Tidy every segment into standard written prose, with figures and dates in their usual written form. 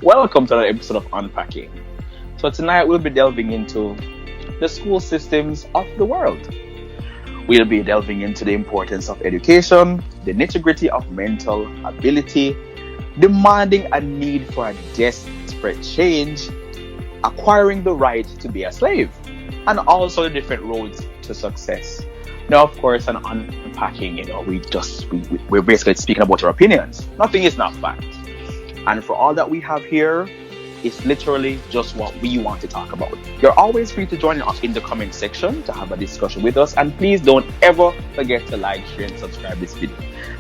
Welcome to another episode of Unpacking. So tonight we'll be delving into the school systems of the world. We'll be delving into the importance of education, the nitty-gritty of mental ability, demanding a need for a desperate change, acquiring the right to be a slave, and also the different roads to success. Now, of course, on Unpacking, we're basically speaking about our opinions. Nothing is not fact. And for all that we have here, it's literally just what we want to talk about. You're always free to join us in the comment section to have a discussion with us. And please don't ever forget to like, share, and subscribe this video.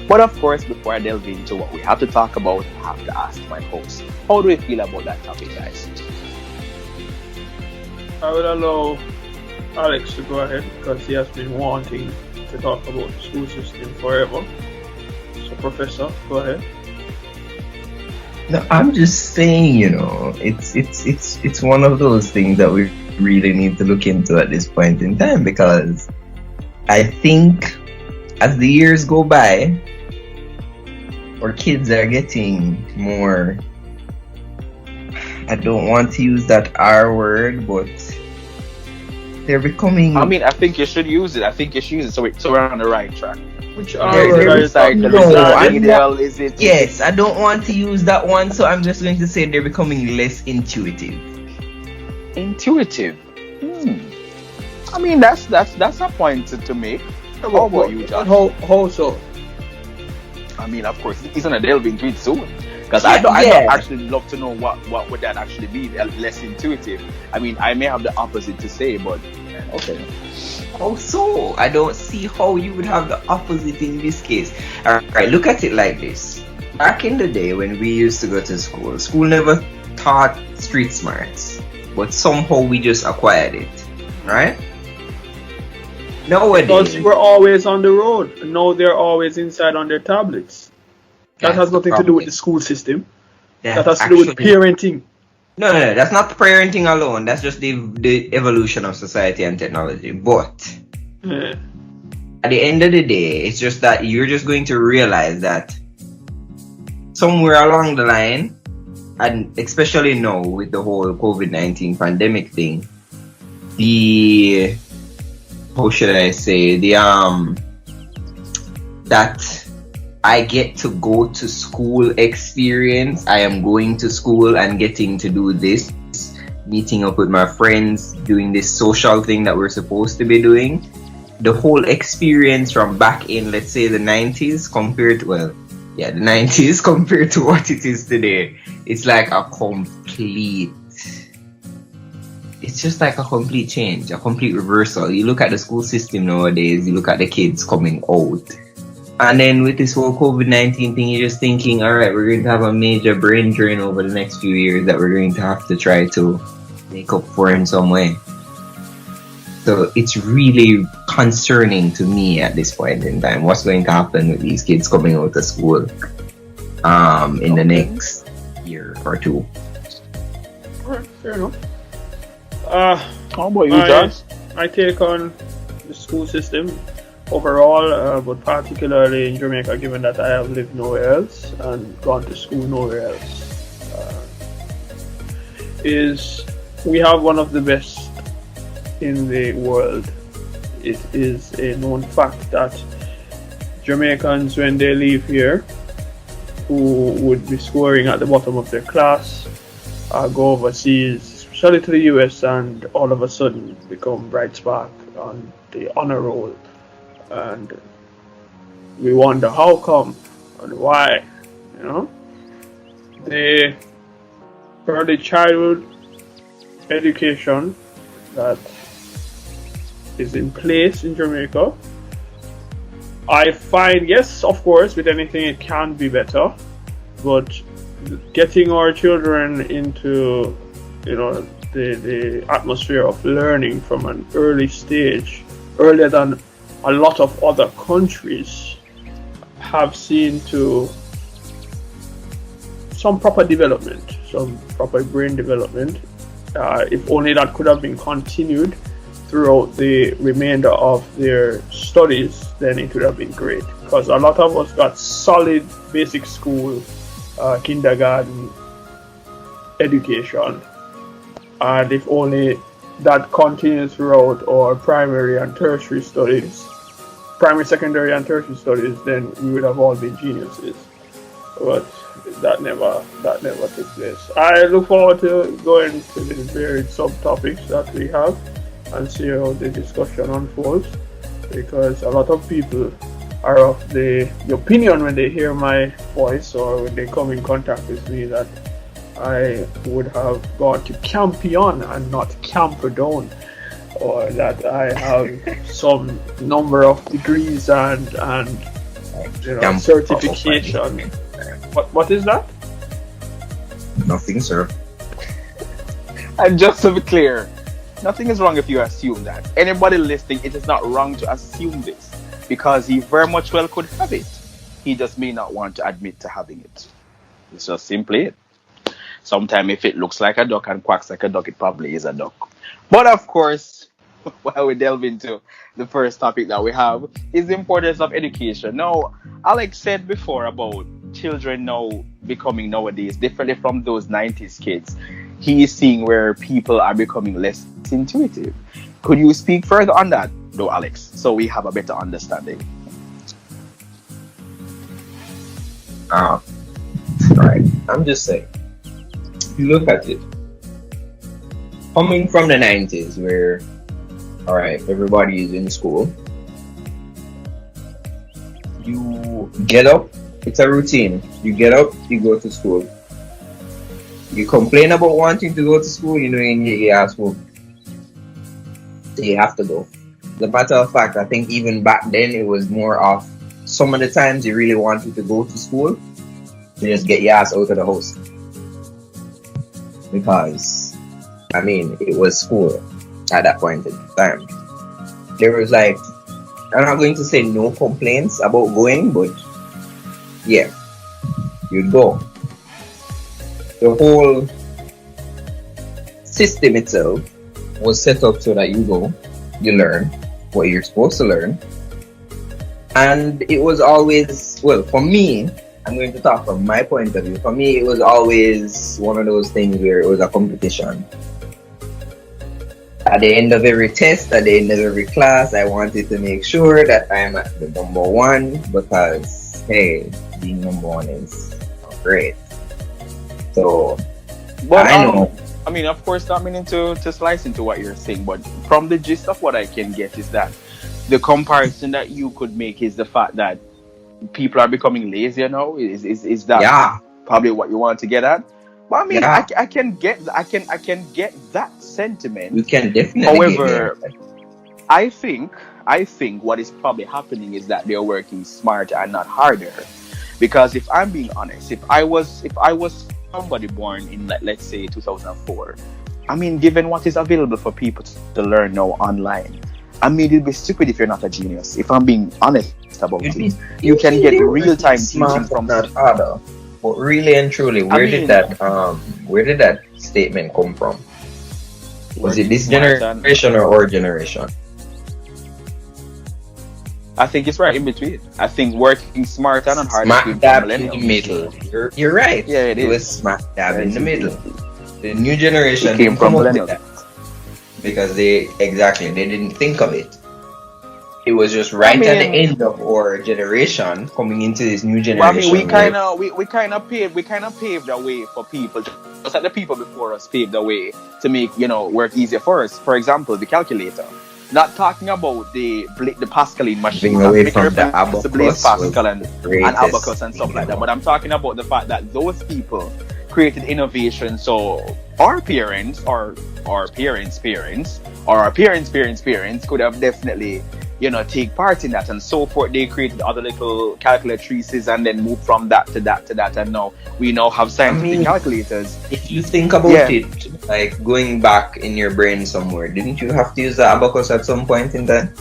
But of course, before I delve into what we have to talk about, I have to ask my host, how do we feel about that topic, guys? I would allow Alex to go ahead because he has been wanting to talk about the school system forever. So, Professor, go ahead. No, I'm just saying, it's one of those things that we really need to look into at this point in time, because I think as the years go by, our kids are getting more, I don't want to use that R word, but they're becoming... I think you should use it. So we're on the right track. Which Yes, I don't want to use that one, so I'm just going to say they're becoming less intuitive. Intuitive? That's a point to make. How about you, Josh? How so? Of course, he's gonna delve into it soon. Because I don't actually love to know what would that actually be, less intuitive. I may have the opposite to say, but okay. Also, I don't see how you would have the opposite in this case. Alright, look at it like this. Back in the day when we used to go to school never taught street smarts, but somehow we just acquired it, right? Nowadays, Because we're always on the road. Now they're always inside on their tablets. That has nothing to do with the school system. That has to do with parenting. No, that's not parenting alone. That's just the evolution of society and technology. But at the end of the day, it's just that you're just going to realize that somewhere along the line, and especially now with the whole COVID-19 pandemic thing, that I get to go to school experience. I am going to school and getting to do this, meeting up with my friends, doing this social thing that we're supposed to be doing. The whole experience from back in, let's say, the 90s compared to what it is today, it's like it's just like a complete change, a complete reversal. You look at the school system nowadays, you look at the kids coming out. And then with this whole COVID-19 thing, you're just thinking, all right, we're going to have a major brain drain over the next few years that we're going to have to try to make up for in some way. So it's really concerning to me at this point in time. What's going to happen with these kids coming out of school in the next year or two? Alright, fair enough. How about you, Josh? I take on the school system overall, but particularly in Jamaica, given that I have lived nowhere else and gone to school nowhere else, is we have one of the best in the world. It is a known fact that Jamaicans, when they leave here, who would be scoring at the bottom of their class, go overseas, especially to the US, and all of a sudden become bright spark on the honor roll. And we wonder how come and why, the early childhood education that is in place in Jamaica, I find, yes, of course, with anything it can be better, but getting our children into the atmosphere of learning from an early stage, earlier than a lot of other countries have seen to some proper development, some proper brain development. If only that could have been continued throughout the remainder of their studies, then it would have been great. Because a lot of us got solid basic school, kindergarten, education, and if only that continues throughout our primary and tertiary studies, primary, secondary, and tertiary studies, then we would have all been geniuses. But that never took place. I look forward to going to the varied subtopics that we have and see how the discussion unfolds, because a lot of people are of the opinion when they hear my voice or when they come in contact with me that I would have gone to Campion and not Camperdown, or that I have some number of degrees and certification. What is that? Nothing, sir. And just to be clear, nothing is wrong if you assume that. Anybody listening, it is not wrong to assume this, because he very much well could have it. He just may not want to admit to having it. It's just simply it. Sometimes if it looks like a duck and quacks like a duck, it probably is a duck. But of course, while we delve into the first topic that we have, is the importance of education. Now, Alex said before about children now becoming nowadays differently from those 90s kids. He is seeing where people are becoming less intuitive. Could you speak further on that, though, Alex, so we have a better understanding? Right. I'm just saying, if you look at it, coming from the 90s where, all right, everybody is in school, you get up, it's a routine. You get up, you go to school. You complain about wanting to go to school, you get your ass home. So you have to go. As a matter of fact, I think even back then it was more of some of the times you really wanted to go to school, you just get your ass out of the house. Because, it was school at that point in time. There was I'm not going to say no complaints about going, but yeah, you'd go. The whole system itself was set up so that you go, you learn what you're supposed to learn. And it was always, well, for me, I'm going to talk from my point of view. For me, it was always one of those things where it was a competition. At the end of every test, at the end of every class, I wanted to make sure that I'm at the number one, because, hey, being number one is great. So, But I know. of course, not meaning to slice into what you're saying, but from the gist of what I can get is that the comparison that you could make is the fact that people are becoming lazier now. Is that probably what you want to get at? But I can get that sentiment. You can definitely. However, I think what is probably happening is that they're working smarter and not harder. Because if I'm being honest, if I was somebody born in, let's say, 2004, given what is available for people to learn now online, it'd be stupid if you're not a genius. If I'm being honest about it, you can get real-time teaching from that other. But really and truly, where did that statement come from? Was it this generation or our generation? I think it's right in between. I think working smarter and harder. Smack dab in the middle. You're right. Yeah, it was smack dab in the middle. The new generation came from millennials. Because they didn't think of it. It was just at the end of our generation coming into this new generation. We kind of paved the way for people, just like the people before us paved the way to make work easier for us. For example, the calculator. Not talking about the Pascaline machine, away from the abacus, Pascal and abacus and stuff like that. But I'm talking about the fact that those people created innovation. So our parents, or our parents' parents, or our parents' parents' parents could have definitely, take part in that and so forth. They created other little calculatrices and then moved from that to that to that, and now we now have scientific calculators. If you think about it, like going back in your brain somewhere, didn't you have to use the abacus at some point in time?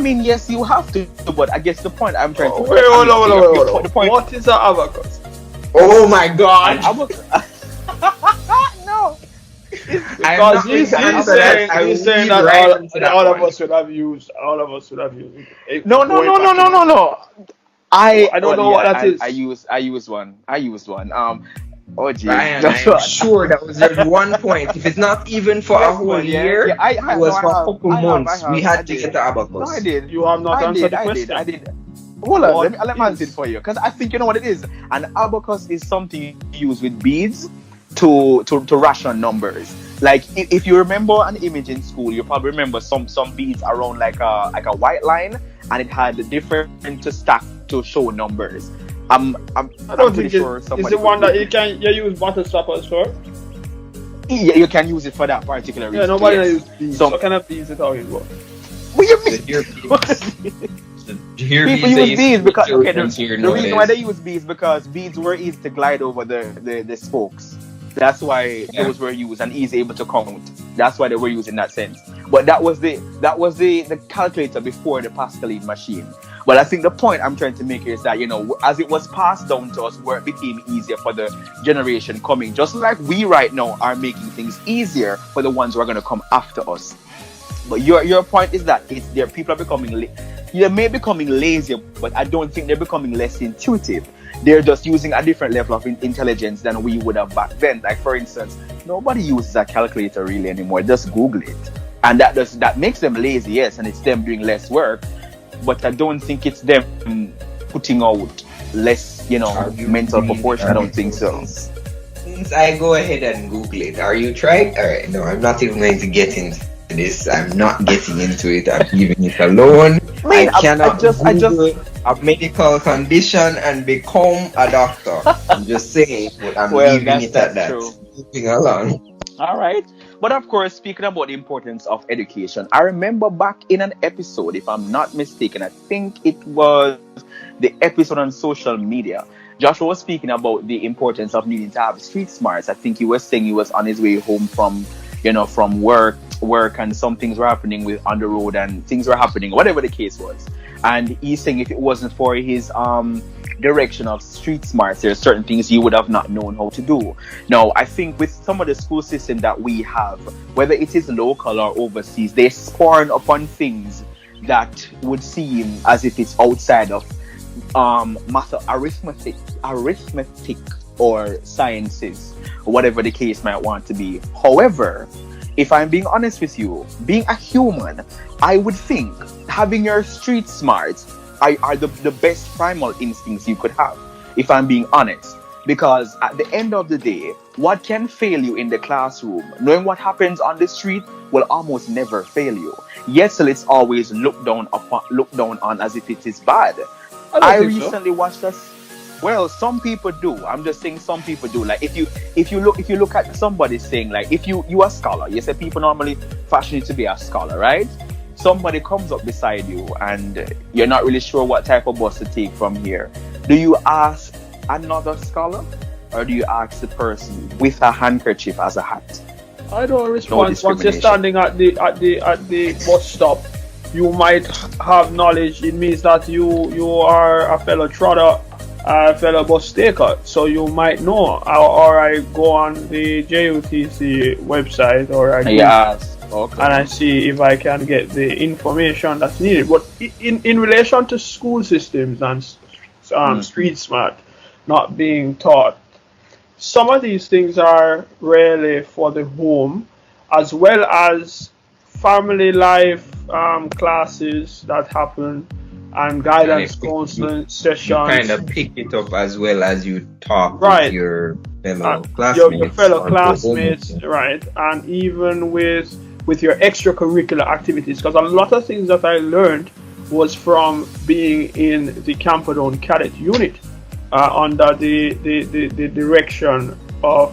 Yes, you have to, but I guess the point I'm trying to... Wait, hold on. What is an abacus? Oh my God! No. Because he's saying that all of us would have used it. No. I don't know what that is. I use one. Oh, geez. Ryan, That's I'm what. sure that was just 1 point. If it's not even for a Yes, whole man. Yeah, year, yeah. it was for a couple I months. We have. I had to did. get the No, I abacus. did. You have not answered the question. I did. Hold on, What let me answer it is? for you, because I think you know what it is. An abacus is something you use with beads to ration numbers. Like if you remember an image in school, you probably remember some beads around like a white line, and it had different to stack to show numbers. I I'm don't pretty think it sure is somebody the one that would you use butter stoppers for. yeah, you can use it for that particular Yeah, reason. nobody Yes. use beads. So What kind of beads are you talking about? what you The mean? hair beads. The hair People beads they use used to beads put because okay, children's here the reason why they nowadays. use beads because beads were easy to glide over the spokes. That's why Yeah. those were used and easy able to count. That's why they were used in that sense. But the calculator before the Pascaline machine. But I think the point I'm trying to make here is that as it was passed down to us, where it became easier for the generation coming, just like we right now are making things easier for the ones who are going to come after us. But your point is that it's there. People are becoming they may be becoming lazier, but I don't think they're becoming less intuitive. They're just using a different level of intelligence than we would have back then. Like for instance, nobody uses a calculator really anymore. Just Google it, and that makes them lazy, yes, and it's them doing less work. But I don't think it's them putting out less, Are you mental really? proportion. I Are don't you? think so. Since I go ahead and Google it, are you trying? All right, no, I'm not even going to get into this. I'm not getting into it. I'm leaving it alone. I Man, cannot Google a medical condition and become a doctor. I'm just saying, but I'm well, leaving it at that's that. true. Moving along. All right. But of course, speaking about the importance of education, I remember back in an episode, if I'm not mistaken, I think it was the episode on social media. Joshua was speaking about the importance of needing to have street smarts. I think he was saying he was on his way home from work, and some things were happening on the road, and things were happening, whatever the case was. And he's saying if it wasn't for his direction of street smarts, there are certain things he would have not known how to do. Now, I think with some of the school system that we have, whether it is local or overseas, they spawn upon things that would seem as if it's outside of arithmetic or sciences, whatever the case might want to be. However, if I'm being honest with you, being a human, I would think having your street smarts are the best primal instincts you could have, if I'm being honest. Because at the end of the day, what can fail you in the classroom, knowing what happens on the street, will almost never fail you. Yet still it's always looked down on as if it is bad. I I don't think so. recently watched us. Well, some people do. I'm just saying some people do. Like if you look at somebody saying, like, if you a scholar, you say people normally fashion you to be a scholar, right? Somebody comes up beside you and you're not really sure what type of bus to take from here. Do you ask another scholar, or do you ask the person with a handkerchief as a hat? I don't No respond. Once you're discrimination. standing at the bus stop, you might have knowledge. It means that you are a fellow trotter, a fellow bus taker. So you might know. Or I go on the JUTC website, or I go Yes. Okay. and I see if I can get the information that's needed. But in relation to school systems and street smart not being taught, some of these things are really for the home, as well as family life classes that happen, and guidance counseling You kind sessions. of pick it up as well as you talk Right. with your fellow Your classmates. fellow or classmates, right? And even with your extracurricular activities, because a lot of things that I learned was from being in the Camperdown Cadet Unit under the direction of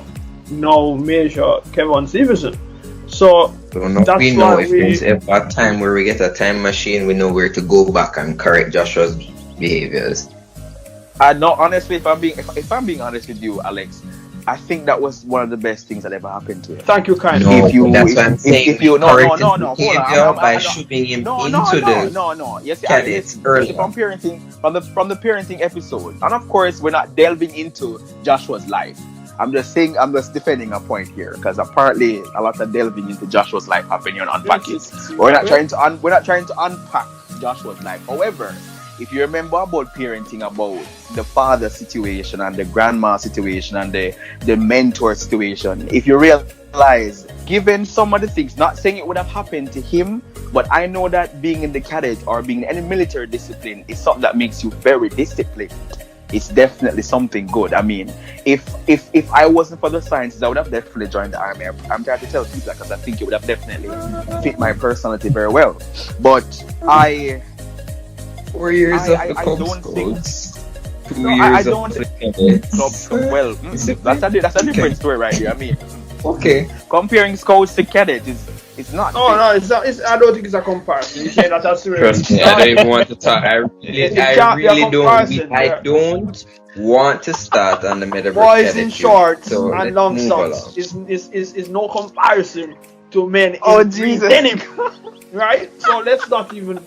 now Major Kevin Stevenson. So So now that's we know why if there's ever a time where we get a time machine, we know where to go back and correct Joshua's behaviors. No, honestly, if I'm being honest with you, Alex, I think that was one of the best things that ever happened to him. Thank you kindly. No, If you- that's if- what I'm if- saying. if you- we no, correct no, his no, hold on, behavior by I'm- shoving him No. into the Yes, cadets listen, early. from the parenting episode, and of course, we're not delving into Joshua's life. I'm just defending a point here, because apparently a lot of delving into Joshua's life happening on Unpacking. We're not trying to unpack Joshua's life. However, if you remember about parenting, about the father situation and the grandma situation and the mentor situation, if you realize, given some of the things, not saying it would have happened to him, but I know that being in the cadet or being in any military discipline is something that makes you very disciplined. It's definitely something good. I mean, if I wasn't for the sciences, I would have definitely joined the army. I'm trying to tell people that because I think it would have definitely fit my personality very well. But 4 years of the I Cub don't think. Scouts, 2 No, years I of don't the think. cadets. Well, that's a different story right here. I mean, Okay. comparing scouts to cadets is not. No, it's not. I don't think it's a comparison. You say that as Trust me, I don't even want to talk. I It really, I can't be a really don't. comparison. I don't want to start on the metaverse. Boys in shorts so and let's long move socks along. is no comparison to men in Oh, green Jesus. denim, right? So let's not even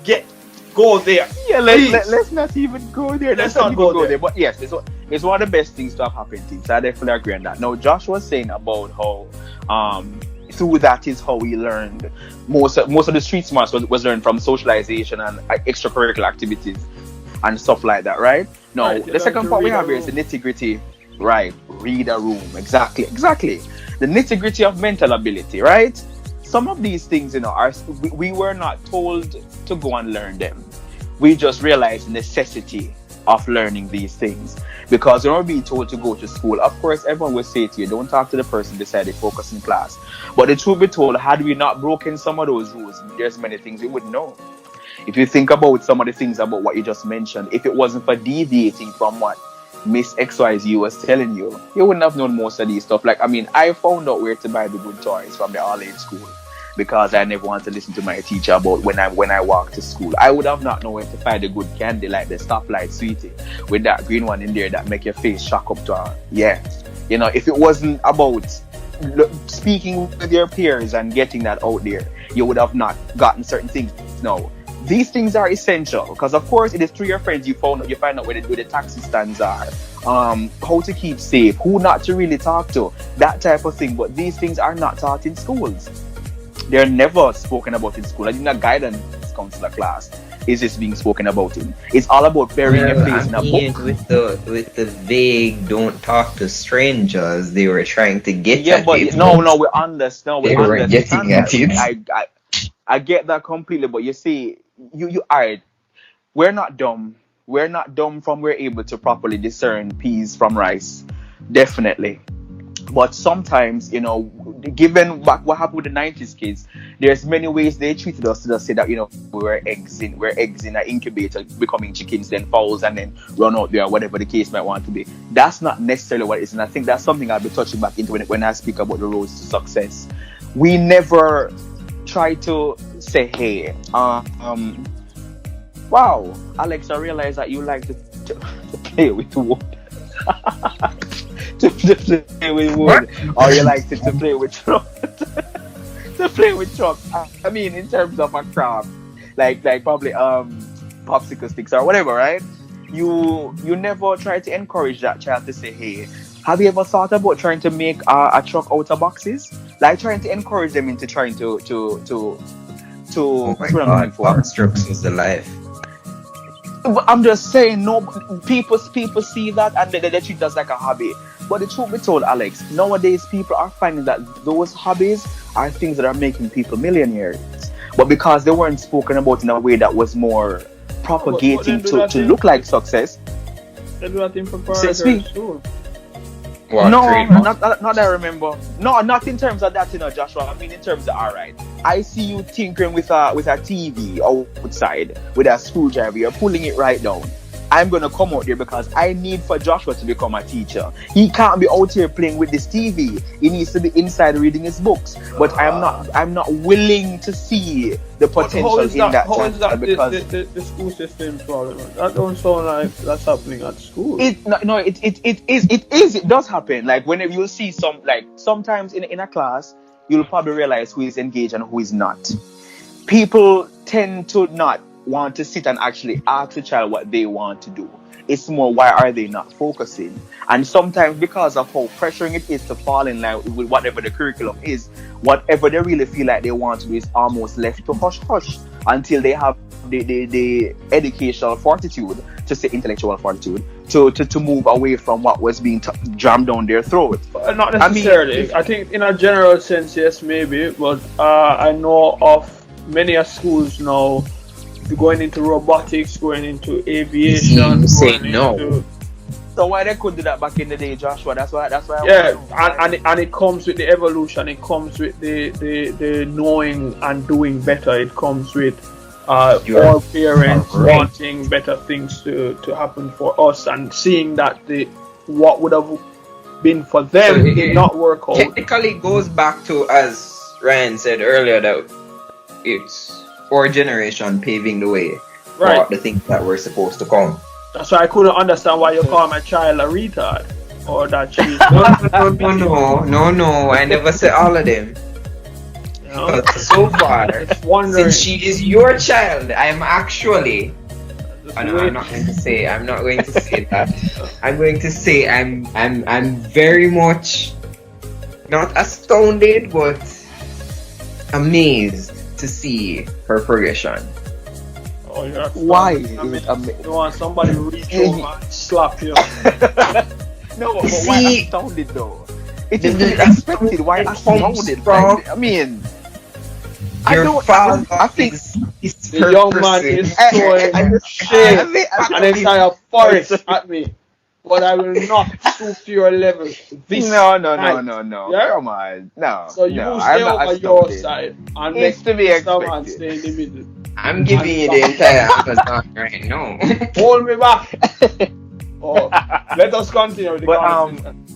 go there. Yeah, Please. let's not even go there. Let's not go there. But yes, it's one of the best things to have happened to him. So I definitely agree on that. Now, Josh was saying about how through that is how we learned most of the street smarts was learned from socialization and extracurricular activities and stuff like that, right? Now, Right, you the learn second to part we read a have here is the room. nitty gritty, right? Read a room, exactly. The nitty gritty of mental ability, right? Some of these things, we were not told to go and learn them. We just realized the necessity of learning these things because you're not being told to go to school. Of course, everyone will say to you, don't talk to the person beside you, focus in class. But the truth be told, had we not broken some of those rules, there's many things we wouldn't know. If you think about some of the things about what you just mentioned, if it wasn't for deviating from what Miss XYZ was telling you, you wouldn't have known most of these stuff. Like, I mean, I found out where to buy the good toys from the all-age school because I never wanted to listen to my teacher about when I walked to school. I would have not known where to find the good candy, like the stoplight sweetie with that green one in there that make your face shock up to her. Yeah. If it wasn't about speaking with your peers and getting that out there, you would have not gotten certain things. No. These things are essential because, of course, it is through your friends you find out where the taxi stands are, how to keep safe, who not to really talk to, that type of thing. But these things are not taught in schools. They're never spoken about in school. Like in a guidance counselor class, is this being spoken about in? It's all about burying your face in a book. With the vague "don't talk to strangers," they were trying to get Yeah, at but it. no, we understand. They were getting at it. I get that completely, but you see, you are. We're not dumb. We're not dumb from we're able to properly discern peas from rice. Definitely. But sometimes, given what happened with the 90s kids, there's many ways they treated us to just say that, we're eggs in an incubator, becoming chickens, then fowls, and then run out there, whatever the case might want to be. That's not necessarily what it is. And I think that's something I'll be touching back into when I speak about the roads to success. We never try to say, hey, wow, Alex, I realize that you like to play with wood. to play with wood, or you like to play with truck. To play with truck. I mean, in terms of a craft, like probably popsicle sticks or whatever, right? You never try to encourage that child to say, hey, have you ever thought about trying to make a truck out of boxes? Like trying to encourage them into trying to Oh my what I'm looking God, for. box trucks is the life. But I'm just saying, no, people see that and they treat it as like a hobby. But the truth be told, Alex, nowadays people are finding that those hobbies are things that are making people millionaires. But because they weren't spoken about in a way that was more propagating to look like success. They do that in preparatory school. What, No, trademark? not that I remember. No, not in terms of that, Joshua. I mean, in terms of, all right, I see you tinkering with a TV outside with a screwdriver. You're pulling it right down. I'm going to come out there because I need for Joshua to become a teacher. He can't be out here playing with this TV. He needs to be inside reading his books. But I'm not willing to see the potential in that. How is that because the school system problem? That don't sound like that's happening at school. it is. It does happen. Like whenever you see sometimes in a class, you'll probably realize who is engaged and who is not. People tend to not want to sit and actually ask the child what they want to do. It's more, why are they not focusing? And sometimes because of how pressuring it is to fall in line with whatever the curriculum is, whatever they really feel like they want to do is almost left to hush hush until they have the educational fortitude, to say intellectual fortitude, to move away from what was being jammed down their throat. Not necessarily. I think in a general sense, yes, maybe. But I know of many schools now going into robotics, going into aviation. So why they could do that back in the day, Joshua? That's why. And it comes with the evolution. It comes with the knowing and doing better. It comes with all parents wanting better things to happen for us, and seeing that what would have been for them did not work out. Technically, it goes back to, as Ryan said earlier, that it's our generation paving the way for the things that were supposed to come. That's why I couldn't understand why you call my child a retard, or that she's no. I never said all of them. But so far, since she is your child, I'm actually. I'm not going to say that. I'm going to say I'm very much not astounded, but amazed to see her progression. Oh, why? You want somebody to reach over and slap you? No, but why astounded though? It is expected. Why astounded? Right? I mean, I think the young man is throwing shade an entire forest at me, but I will not stoop to your level. No. Yeah? Come on, no. So you stay over your side and it's to be expected. And stay in the middle. I'm giving you the entire Amazon right now. Hold me back. Let us continue with the conversation.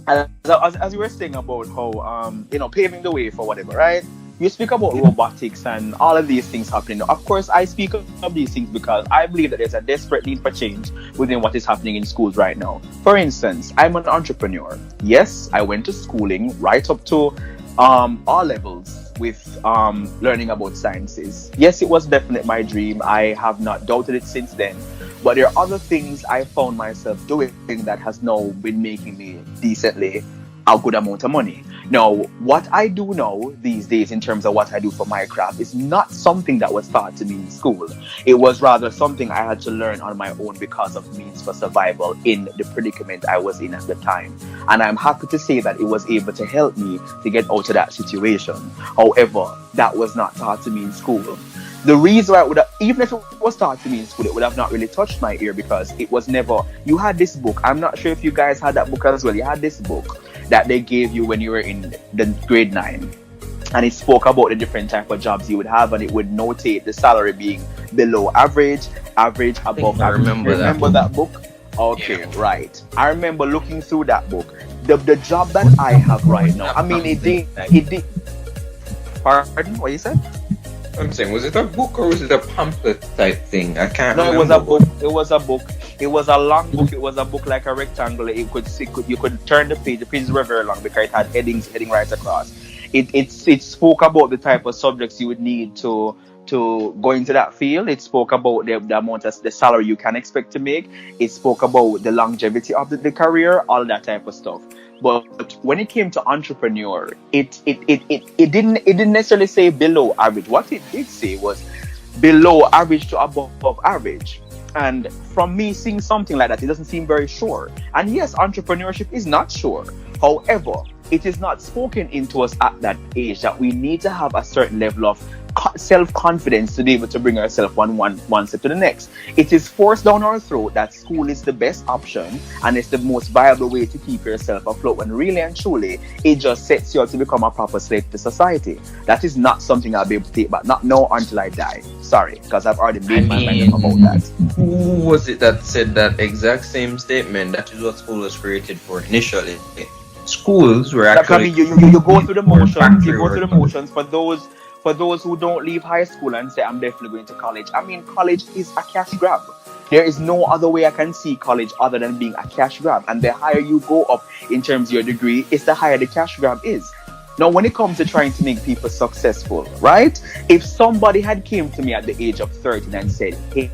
As you were saying about how paving the way for whatever, right? You speak about robotics and all of these things happening. Of course, I speak of these things because I believe that there's a desperate need for change within what is happening in schools right now. For instance, I'm an entrepreneur. Yes, I went to schooling right up to all levels with learning about sciences. Yes, it was definitely my dream. I have not doubted it since then. But there are other things I found myself doing that has now been making me decently a good amount of money. Now, what I do now these days in terms of what I do for my craft is not something that was taught to me in school. It was rather something I had to learn on my own because of means for survival in the predicament I was in at the time. And I'm happy to say that it was able to help me to get out of that situation. However, that was not taught to me in school. The reason why even if it was taught to me in school, it would have not really touched my ear because it was never, you had this book. I'm not sure if you guys had that book as well. You had this book that they gave you when you were in the grade 9. And it spoke about the different type of jobs you would have, and it would notate the salary being below average, above average. I remember that book? Okay, yeah. Right. I remember looking through that book. The job that I have right now, I mean, it did. Pardon? What you said? I'm saying, was it a book or was it a pamphlet type thing? I can't remember. No, it was a book. It was a book. It was a long book. It was a book like a rectangle. You could turn the page. The pages were very long because it had heading right across. It spoke about the type of subjects you would need to go into that field. It spoke about the amount of the salary you can expect to make. It spoke about the longevity of the career, all that type of stuff. But when it came to entrepreneur, it didn't necessarily say below average. What it did say was below average to above average. And from me seeing something like that, it doesn't seem very sure. And yes, entrepreneurship is not sure. However, it is not spoken into us at that age that we need to have a certain level of self-confidence to be able to bring ourselves one step to the next. It is forced down our throat that school is the best option and it's the most viable way to keep yourself afloat, when really and truly it just sets you up to become a proper slave to society. That is not something I'll be able to take back, not now until I die. Sorry, because I've already made my mind up about that. Who was it that said that exact same statement? That is what school was created for initially. Schools were actually... You go through the motions. You go through the motions for those who don't leave high school and say, I'm definitely going to college. I mean, college is a cash grab. There is no other way I can see college other than being a cash grab. And the higher you go up in terms of your degree, it's the higher the cash grab is. Now, when it comes to trying to make people successful, right? If somebody had came to me at the age of 13 and said, hey,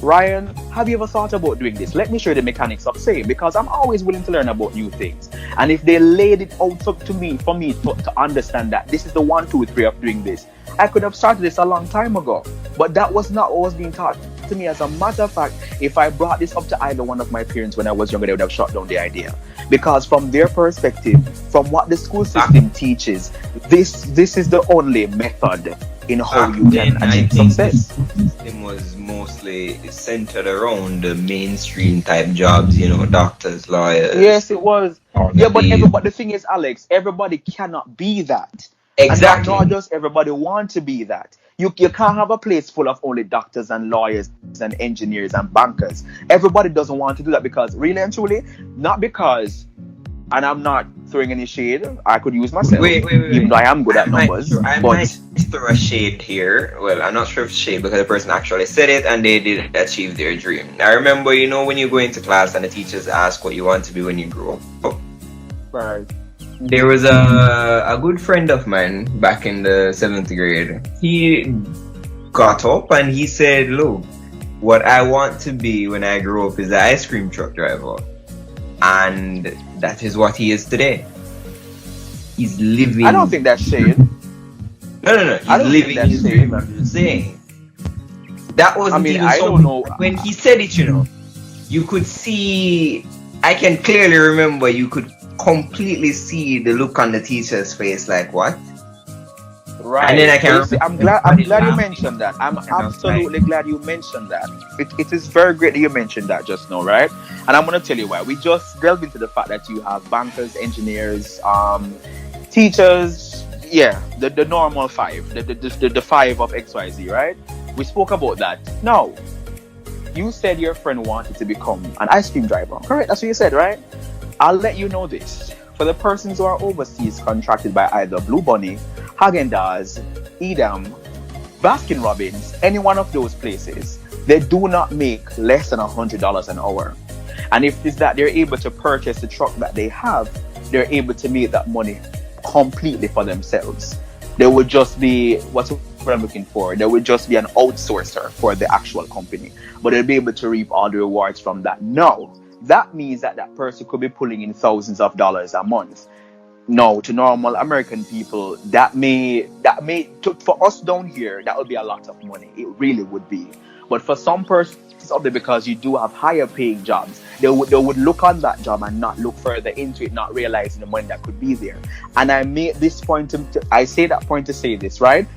Ryan, have you ever thought about doing this? Let me show you the mechanics of same, because I'm always willing to learn about new things. And if they laid it out up to me, for me to understand that this is the 1, 2, 3 of doing this, I could have started this a long time ago. But that was not what was being taught to me. As a matter of fact, if I brought this up to either one of my parents when I was younger, they would have shut down the idea. Because from their perspective, from what the school system teaches, this is the only method in how you can achieve success. The system was mostly centered around the mainstream type jobs, doctors, lawyers. Yes, it was. Yeah, but the thing is, Alex, everybody cannot be that. Exactly. And not just everybody want to be that. You can't have a place full of only doctors and lawyers and engineers and bankers. Everybody doesn't want to do that, because really and truly, not because, and I'm not throwing any shade, I could use myself, even though I am good at numbers. I might throw a shade here. Well, I'm not sure if shade, because the person actually said it and they did achieve their dream. I remember, when you go into class and the teachers ask what you want to be when you grow up. Right. There was a good friend of mine back in the 7th grade. He got up and he said, look, what I want to be when I grow up is an ice cream truck driver. And that is what he is today. He's living... I don't think that's shade. No. He's living his dream, I'm just saying. That wasn't even I don't know. When he said it, you could see... I can clearly remember you could completely see the look on the teacher's face, like, what? Right. And then I can I'm glad you mentioned that. I'm absolutely glad you mentioned that. It is very great that you mentioned that just now, right? And I'm going to tell you why. We just delved into the fact that you have bankers, engineers, teachers, the normal 5, the 5 of XYZ, right? We spoke about that. Now, you said your friend wanted to become an ice cream driver. Correct? That's what you said, right? I'll let you know this. For the persons who are overseas contracted by either Blue Bunny, Häagen-Dazs, Edam, Baskin Robbins, any one of those places, they do not make less than $100 an hour. And if it's that they're able to purchase the truck that they have, they're able to make that money completely for themselves. They would just be, what's what I'm looking for? They would just be an outsourcer for the actual company. But they'll be able to reap all the rewards from that. Now, that means that person could be pulling in thousands of dollars a month. No, to normal American people, that may for us down here, that would be a lot of money. It really would be. But for some persons up there, because you do have higher paying jobs, they would look on that job and not look further into it, not realizing the money that could be there. And I made this point I say that point to say this, right?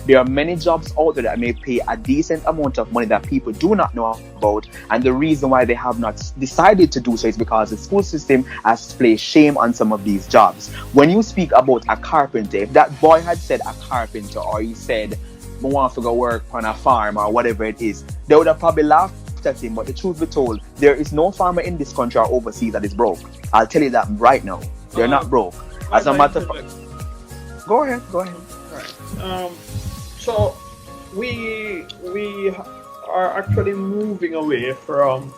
There are many jobs out there that may pay a decent amount of money that people do not know about. And the reason why they have not decided to do so is because the school system has placed shame on some of these jobs. When you speak about a carpenter, if that boy had said a carpenter, or he said, I want to go work on a farm or whatever it is, they would have probably laughed at him. But the truth be told, there is no farmer in this country or overseas that is broke. I'll tell you that right now. They're not broke. As a matter of fact... Go ahead. All right. So we are actually moving away from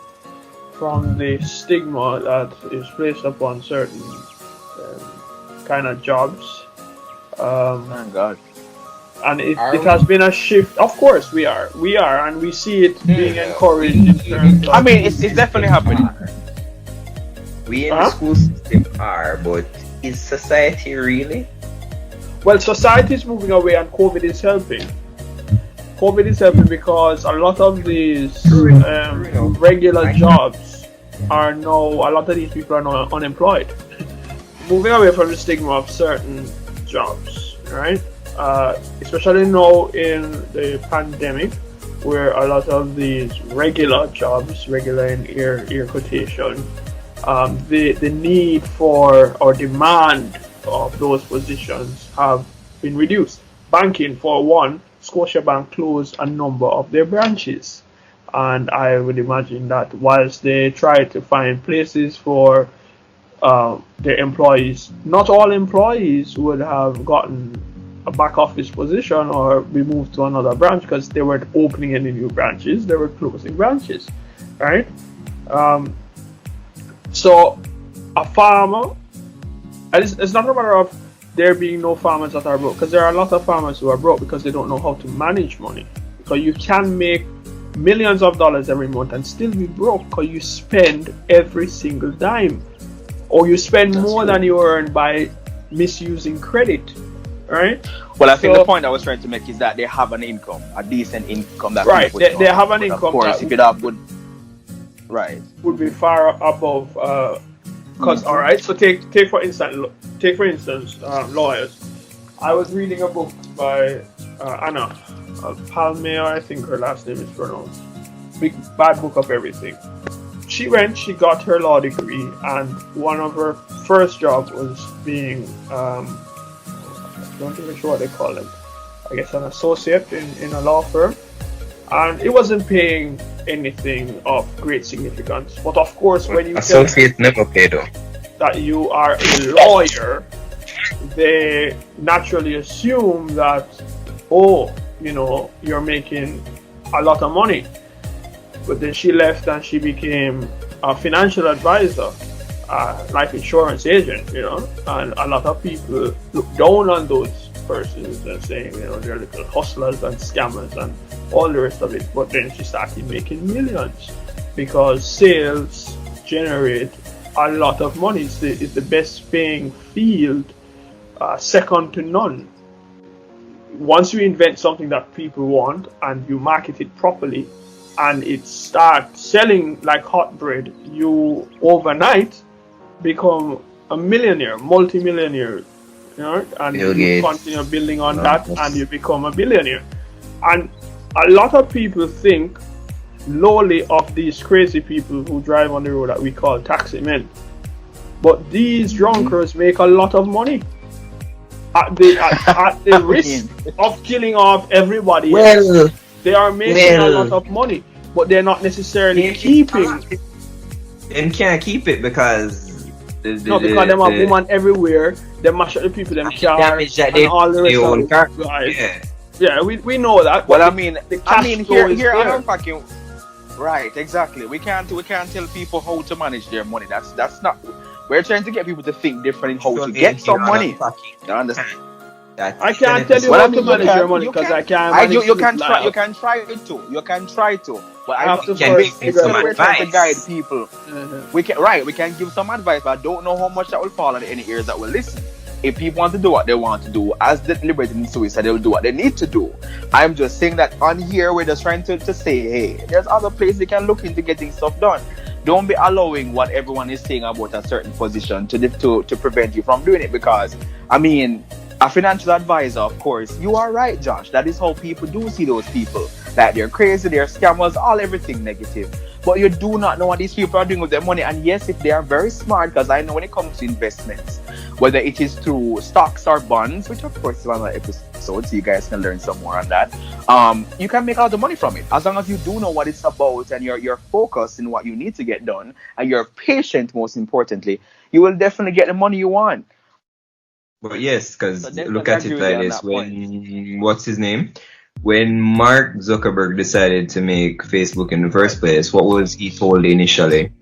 the stigma that is placed upon certain kind of jobs. Thank God. And it has been a shift. Of course, we are, and we see it being encouraged. In terms of it's definitely happening. We in the school system are, but is society really? Well, society is moving away, and COVID is helping. COVID is helping because a lot of these regular jobs are now, a lot of these people are now unemployed. Moving away from the stigma of certain jobs, right? Especially now in the pandemic, where a lot of these regular jobs, regular in air quotation, the need for or demand of those positions have been reduced. Banking, for one, Scotiabank closed a number of their branches, and I would imagine that whilst they try to find places for their employees, not all employees would have gotten a back office position or be moved to another branch because they weren't opening any new branches, they were closing branches, right? So a farmer, it's not a matter of there being no farmers that are broke, because there are a lot of farmers who are broke because they don't know how to manage money. Because you can make millions of dollars every month and still be broke because you spend every single dime, or you spend more than you earn by misusing credit, right? Well, I think the point I was trying to make is that they have an income, a decent income that right. people They have an but income. Of course, if you have good, right, would be far above. Because all right, so take for instance, lawyers. I was reading a book by Anna Palmer, I think her last name is pronounced. Big bad book of everything. She got her law degree, and one of her first jobs was being I'm not even sure what they call them. I guess an associate in a law firm, and it wasn't paying anything of great significance. But of course, when you associate never pay though, that you are a lawyer, they naturally assume that, you're making a lot of money. But then she left and she became a financial advisor, life insurance agent, and a lot of people look down on those persons and saying, they're little hustlers and scammers and all the rest of it. But then she started making millions because sales generate a lot of money. It's the best paying field, second to none. Once you invent something that people want and you market it properly and it starts selling like hot bread, you overnight become a millionaire, multi-millionaire, and you continue building on that and you become a billionaire. And a lot of people think lowly of these crazy people who drive on the road that we call taxi men. But these drunkers make a lot of money at the risk of killing off everybody else. They are making a lot of money, but they're not necessarily keeping. They can't keep it because because them have women everywhere. They mash up the people, them cars, and all the rest of it. Yeah, we know that. Well, here I'm Unpacking. Right, exactly. We can't tell people how to manage their money. That's not. We're trying to get people to think different in how to get some money. You understand? I can't tell you how to manage your money because I can't. You can try. You can try to. But I have to give some advice to guide people. We can give some advice, but I don't know how much that will fall on any ears that will listen. If people want to do what they want to do, as the liberated in suicide, they'll do what they need to do. I'm just saying that on here, we're just trying to say, hey, there's other places you can look into getting stuff done. Don't be allowing what everyone is saying about a certain position to prevent you from doing it. Because, a financial advisor, of course, you are right, Josh. That is how people do see those people. Like, they're crazy, they're scammers, everything negative. But you do not know what these people are doing with their money. And yes, if they are very smart, because I know when it comes to investments, whether it is through stocks or bonds, which of course is another episode, so you guys can learn some more on that. You can make a lot of money from it as long as you do know what it's about and you're focused in what you need to get done and you're patient. Most importantly, you will definitely get the money you want. But yes, because look at it like this: when what's his name? When Mark Zuckerberg decided to make Facebook in the first place, what was he told initially?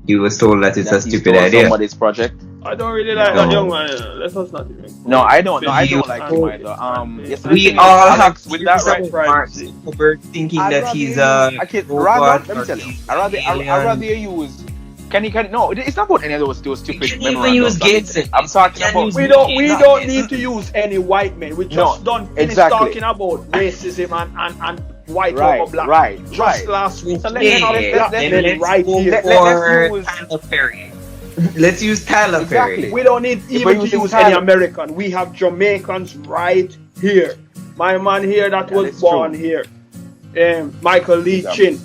He was told that it's a stupid idea. Somebody's project. I don't really like that young man. Let's not even. No, I don't. No, I don't like him either. We all have with that right. Mark Zuckerberg thinking that he's a robot. Let me tell you. I'd rather use. No, it's not about any of those stupid. You can even use Gates. I'm talking about. We don't need to use any white men. We just don't finish talking about racism and white over black. Right. Last week. So let's use Tyler Perry. We don't need even to use any American. We have Jamaicans right here. My man here that was born here. Michael Lee Chin.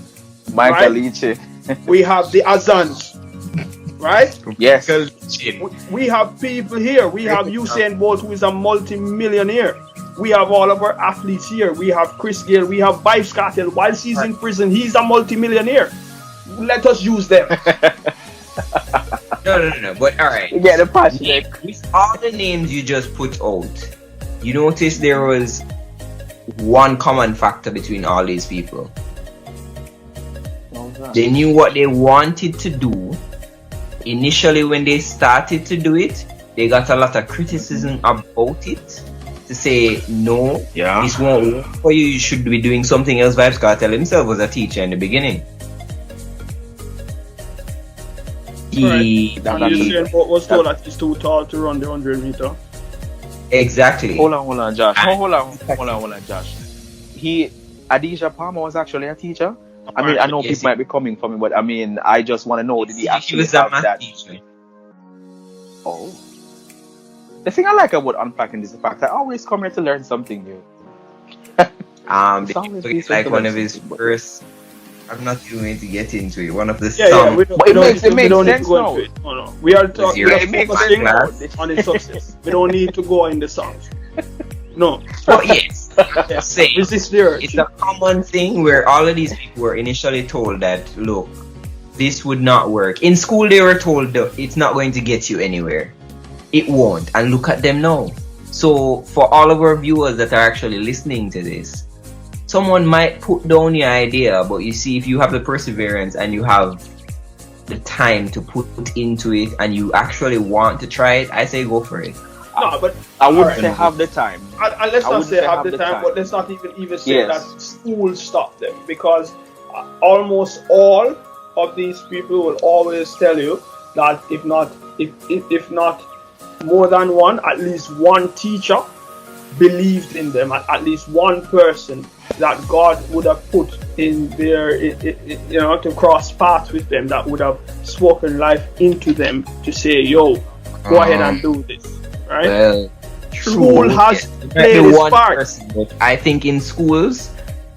We have the Azans. Right? Yes. We have people here. We have Usain Bolt, who is a multi-millionaire. We have all of our athletes here. We have Chris Gayle. We have Vybz Kartel. Whilst he's in prison, he's a multi-millionaire. Let us use them. No. But all right. Yeah, the project. With all the names you just put out, you notice there was one common factor between all these people. They knew what they wanted to do. Initially, when they started to do it, they got a lot of criticism about it. to say no, Yeah. this won't work for you. You should be doing something else. Vibes Cartel himself was a teacher in the beginning. He And you're saying what was told that he's too tall to run the 100 meter. exactly. Hold on, Josh. Hold on, Josh. Adisha Palmer was actually a teacher. I mean, I know Yes, people might be coming from me, but I mean, I just want to know, did he He actually was a have math that? teacher. Oh. The thing I like about Unpacking is the fact that I always come here to learn something new. It's always It's decent like to one learn of his something. first. I'm not even going to get into it. One of the Yeah, songs. we don't, But we it don't, makes- need to- it we makes don't need to sense go now. into it. No. We are Zero. It makes focusing sense. on his success. We don't need to go in the songs. No. But yes, Yes. say Resist the urge. it's a common thing where all of these people were initially told that, look, this would not work. In school, they were told that it's not going to get you anywhere. It won't. And look at them now. So, for all of our viewers that are actually listening to this, someone might put down your idea, but you see, if you have the perseverance and you have the time to put into it and you actually want to try it, I say go for it. No, but I wouldn't alright. say have the time. And let's I not wouldn't say say have the time, but let's not even say Yes. that school stopped them, because almost all of these people will always tell you that if not more than one, at least one teacher believed in them, at least one person that God would have put in their, to cross paths with them, that would have spoken life into them to say, yo, go ahead and do this, right? Well, School has Might played be its one part. person, but I think in schools,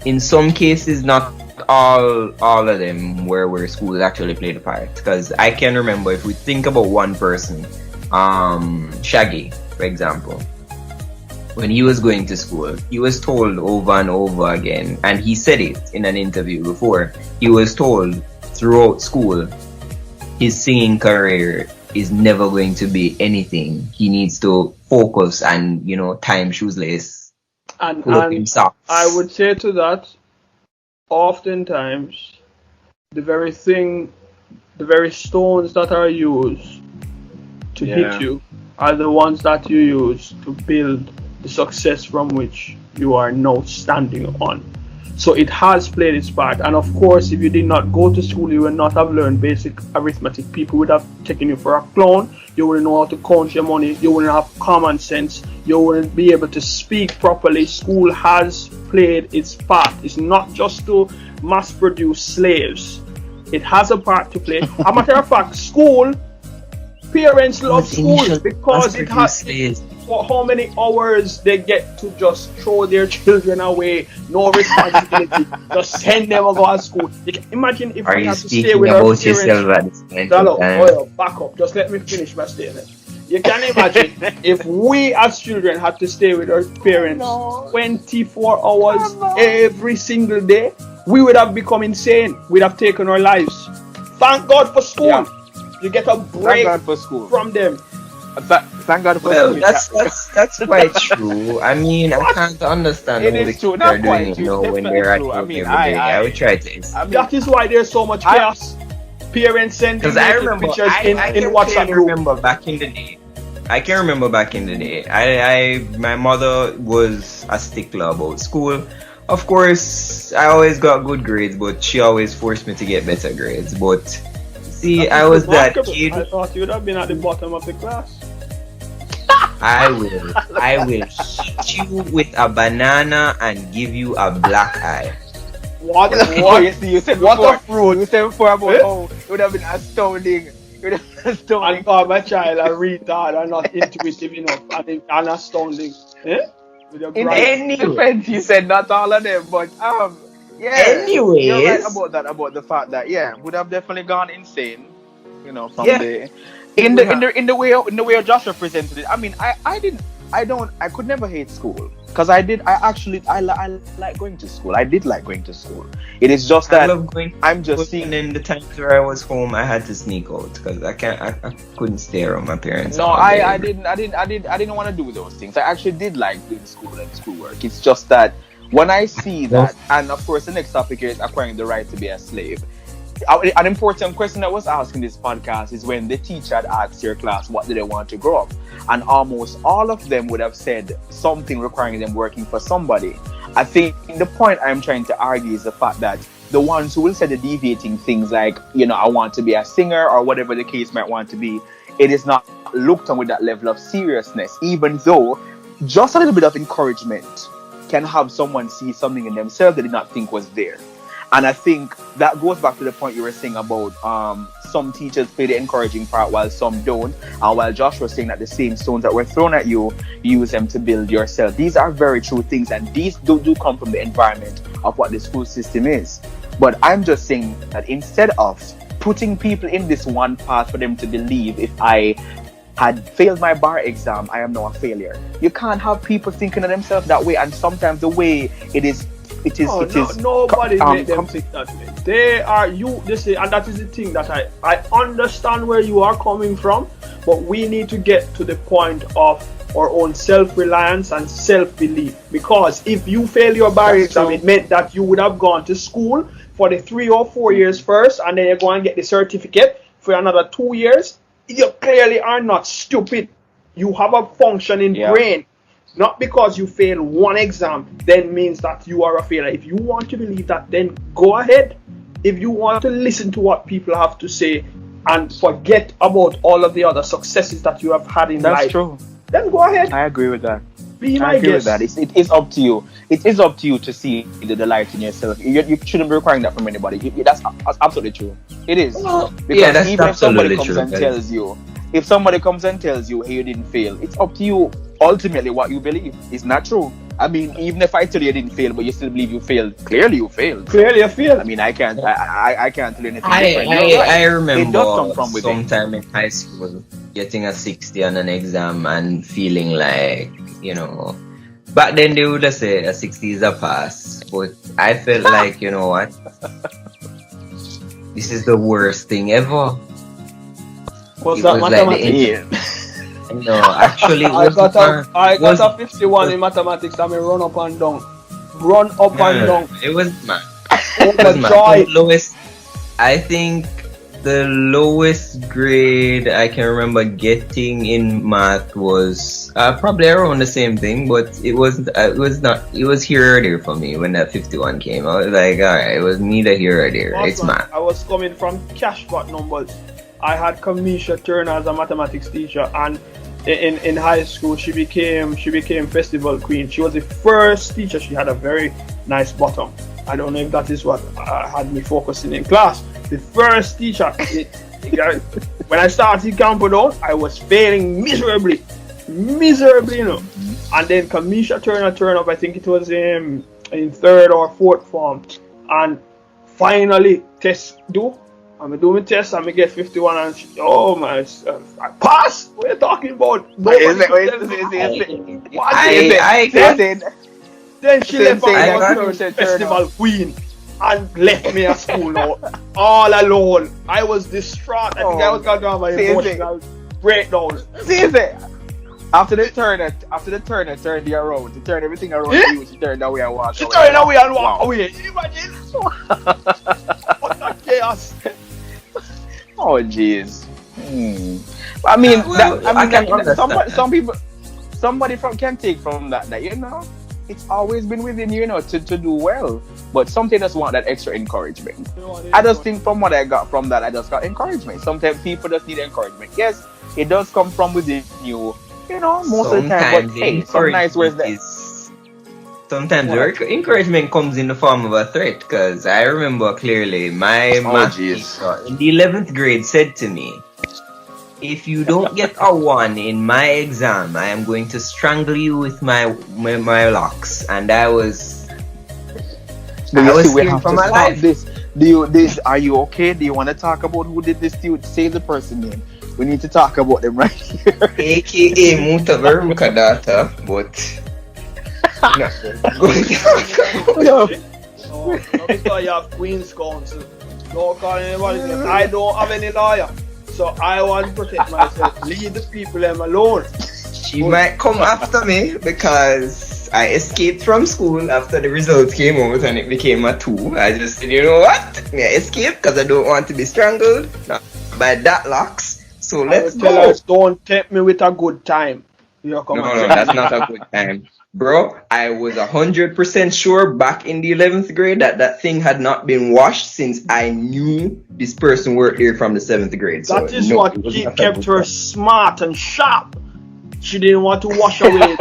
in some cases, not all of them where schools actually played a part. Because I can remember, if we think about one person, Shaggy, for example, when he was going to school, he was told over and over again, and he said it in an interview before, he was told throughout school, his singing career is never going to be anything. He needs to focus and, tie him shoelace, And pull up him socks. I would say to that, oftentimes, the very stones that are used to hit you are the ones that you use to build the success from which you are now standing on. So it has played its part. And of course, if you did not go to school, you would not have learned basic arithmetic. People would have taken you for a clown. You wouldn't know how to count your money. You wouldn't have common sense. You wouldn't be able to speak properly. School has played its part. It's not just to mass produce slaves. It has a part to play. As a matter of fact, parents love school because it has for how many hours they get to just throw their children away, no responsibility, just send them to go to school. You can imagine if we have to stay with our parents. Back up. Just let me finish my statement. You can imagine if we as children had to stay with our parents 24 hours every single day, we would have become insane. We'd have taken our lives. Thank God for school. Yeah. You get a break from them. Thank God for school. That's quite true. I mean, I can't understand how the kids are doing it when they're at home every day. I would try to. That is why there's so much chaos. Parents sending pictures in WhatsApp. I can remember back in the day. My mother was a stickler about school. Of course, I always got good grades, but she always forced me to get better grades. But see, I was that kid. I thought you would have been at the bottom of the class. I will hit you with a banana and give you a black eye. What? You said what a fruit. You said before about how it would have been astounding. And call my child a retard and not intuitive enough and astounding. In any defense, you said not all of them, but anyways, you're right about the fact that would have definitely gone insane, from the in the way Joshua presented it. I mean, I could never hate school because I like going to school. I did like going to school. It is just that I'm just seeing in the times where I was home, I had to sneak out because I couldn't stay around my parents. No, I didn't want to do those things. I actually did like doing school and schoolwork. It's just that when I see that, and of course the next topic is acquiring the right to be a slave. an important question that was asked in this podcast is when the teacher had asked your class what do they want to grow up, and almost all of them would have said something requiring them working for somebody. I think the point I'm trying to argue is the fact that the ones who will say the deviating things like, I want to be a singer or whatever the case might want to be, it is not looked on with that level of seriousness, even though just a little bit of encouragement can have someone see something in themselves they did not think was there. And I think that goes back to the point you were saying about some teachers play the encouraging part while some don't. And while Josh was saying that the same stones that were thrown at you, use them to build yourself. These are very true things, and these do come from the environment of what the school system is. But I'm just saying that instead of putting people in this one path for them to believe if I had failed my bar exam, I am now a failure. You can't have people thinking of themselves that way, and sometimes the way it is. Nobody make them think that way. They are you. And that is the thing that I understand where you are coming from, but we need to get to the point of our own self-reliance and self-belief. Because if you fail your bar exam, it meant that you would have gone to school for the 3 or 4 years first, and then you go and get the certificate for another 2 years. You clearly are not stupid. You have a functioning brain. Not because you fail one exam then means that you are a failure. If you want to believe that, then go ahead. If you want to listen to what people have to say and forget about all of the other successes that you have had in life, that's true, then go ahead. I agree with that. I agree with that. It is up to you. It is up to you to see the light in yourself. You shouldn't be requiring that from anybody. That's absolutely true. It is. Because that's even if somebody absolutely comes true. and tells you, if somebody comes and tells you, hey, you didn't fail, it's up to you ultimately what you believe. It's not true. I mean, even if I tell you didn't fail, but you still believe you failed, clearly you failed. Clearly you failed. I mean, I can't tell you anything different. I remember it does come from within. sometime in high school getting a 60 on an exam and feeling like, back then they would have said a 60 is a pass, but I felt like, you know what, this is the worst thing ever. What's that, mathematics? No, actually, I got a 51 in mathematics. I mean, run up and down. It was joy. Lowest. I think the lowest grade I can remember getting in math was probably around the same thing, but it was here or there for me when that 51 came. I was like, all right, it was neither here or there. It's math. I was coming from cash pot numbers. I had Kamisha Turner as a mathematics teacher, and in high school she became festival queen. She was the first teacher. She had a very nice bottom. I don't know if that is what had me focusing in class. The first teacher. When I started Campo, I was failing miserably, And then Kamisha Turner turned up. I think it was in 3rd or 4th form, and finally test do. I'm doing my test and I get 51 and I pass. What are you talking about? Then she left for festival queen and left me at school now, all alone. I was distraught. I think I was going to have my emotional breakdown. After the turner turned you around, to turn everything around you, she turned away and walked away. She turned away and walked away. Imagine. What a chaos. Oh jeez. I mean, somebody can take from that it's always been within you, to do well. But something just want that extra encouragement. I just think from what I got from that, I just got encouragement. Sometimes people just need encouragement. Yes, it does come from within you, most of the time. But hey, some nice words there. Sometimes encouragement comes in the form of a threat, because I remember clearly my math teacher in the 11th grade said to me, if you don't get a 1 in my exam, I am going to strangle you with my locks. And I was scared for my life. Are you okay? Do you want to talk about who did this to you? Say the person name. We need to talk about them right here. AKA Mutaver Mukadata, but no, because you have Queen's Counsel. Don't call anybody. I don't have any lawyer, so I want to protect myself. Leave the people alone. She might come after me because once. I escaped from school after the results came out and it became a 2. I just said, you know what? I escaped because I don't want to be strangled by that locks. So let's go. Don't tempt me with a good time. No, that's not a good time. Bro, I was 100% sure back in the 11th grade that thing had not been washed since I knew this person worked here from the 7th grade. So that is what kept her smart and sharp. She didn't want to wash away